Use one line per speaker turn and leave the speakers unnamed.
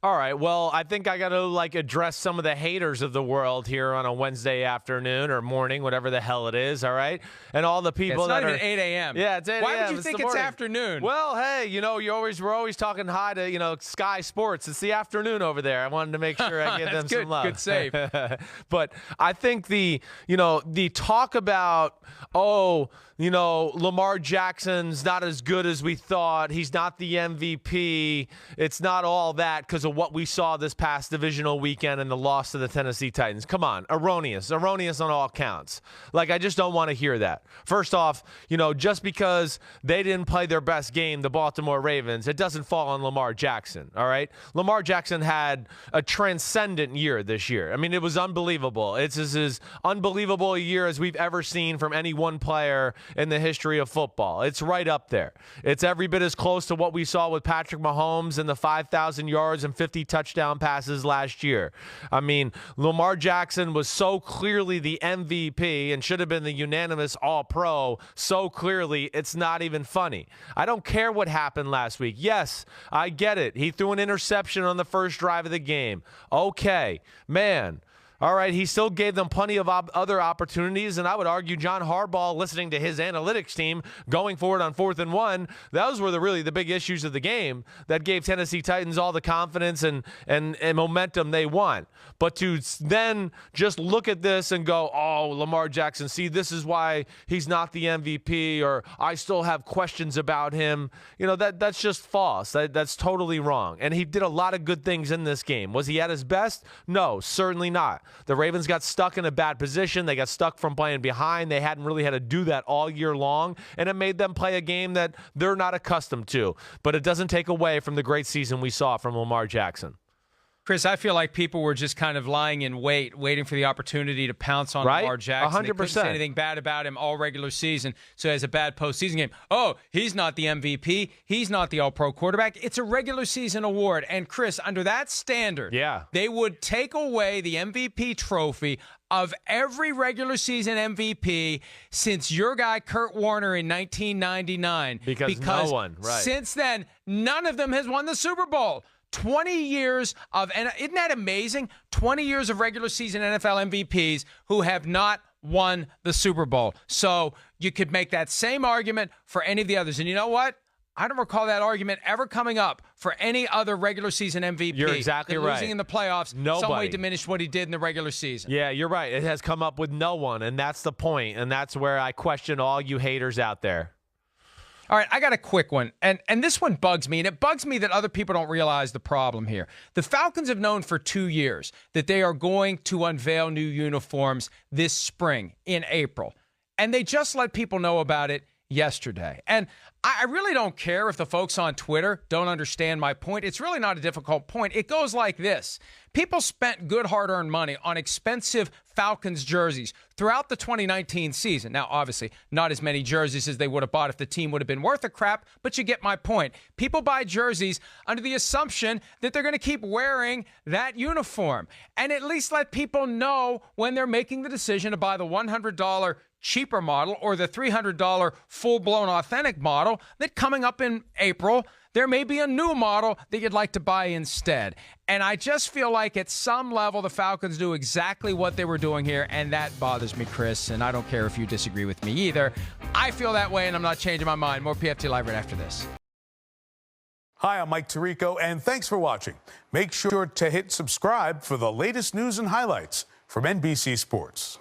All right, well, I think I got to, address some of the haters of the world here on a Wednesday afternoon or morning, whatever the hell it is, all right? And all the people
that are...
It's
not even 8 a.m.
Yeah, it's 8 a.m.
Why would you think it's afternoon?
Well, hey, we're always talking hi to, Sky Sports. It's the afternoon over there. I wanted to make sure I give them some love.
Good save.
But I think the talk about, Lamar Jackson's not as good as we thought. He's not the MVP. It's not all that because of what we saw this past divisional weekend and the loss to the Tennessee Titans. Come on, erroneous on all counts. I just don't want to hear that. First off, just because they didn't play their best game, the Baltimore Ravens, it doesn't fall on Lamar Jackson, all right? Lamar Jackson had a transcendent year this year. I mean, it was unbelievable. It's as unbelievable a year as we've ever seen from any one player in the history of football. It's right up there. It's every bit as close to what we saw with Patrick Mahomes and the 5,000 yards and 50 touchdown passes last year. I mean, Lamar Jackson was so clearly the MVP and should have been the unanimous All-Pro so clearly it's not even funny. I don't care what happened last week. Yes, I get it. He threw an interception on the first drive of the game. Okay, man. All right, he still gave them plenty of other opportunities, and I would argue John Harbaugh, listening to his analytics team, going forward on 4th and 1, those were really the big issues of the game that gave Tennessee Titans all the confidence and momentum they want. But to then just look at this and go, oh, Lamar Jackson, see, this is why he's not the MVP, or I still have questions about him, that's just false. That's totally wrong. And he did a lot of good things in this game. Was he at his best? No, certainly not. The Ravens got stuck in a bad position. They got stuck from playing behind. They hadn't really had to do that all year long, and it made them play a game that they're not accustomed to. But it doesn't take away from the great season we saw from Lamar Jackson.
Chris, I feel like people were just kind of lying in wait, waiting for the opportunity to pounce on Lamar Jackson.
100%.
They couldn't say anything bad about him all regular season, so he has a bad postseason game. Oh, he's not the MVP. He's not the All-Pro quarterback. It's a regular season award. And, Chris, under that standard, they would take away the MVP trophy of every regular season MVP since your guy Kurt Warner in 1999.
Because no one,
since then, none of them has won the Super Bowl. 20 years of, and isn't that amazing? 20 years of regular season NFL MVPs who have not won the Super Bowl. So you could make that same argument for any of the others. And you know what? I don't recall that argument ever coming up for any other regular season MVP.
You're exactly right.
Losing in the playoffs,
Nobody.
some way diminished what he did in the regular season.
Yeah, you're right. It has come up with no one, and that's the point. And that's where I question all you haters out there.
All right, I got a quick one, and this one bugs me, and it bugs me that other people don't realize the problem here. The Falcons have known for 2 years that they are going to unveil new uniforms this spring in April, and they just let people know about it yesterday. And I really don't care if the folks on Twitter don't understand my point. It's really not a difficult point. It goes like this. People spent good hard-earned money on expensive Falcons jerseys throughout the 2019 season. Now, obviously, not as many jerseys as they would have bought if the team would have been worth a crap, but you get my point. People buy jerseys under the assumption that they're going to keep wearing that uniform, and at least let people know when they're making the decision to buy the $100 cheaper model or the $300 full-blown authentic model, that coming up in April, there may be a new model that you'd like to buy instead. And I just feel like at some level the Falcons do exactly what they were doing here, and that bothers me, Chris, and I don't care if you disagree with me either. I feel that way, and I'm not changing my mind. More PFT Live right after this.
Hi, I'm Mike Tirico, and thanks for watching. Make sure to hit subscribe for the latest news and highlights from NBC Sports.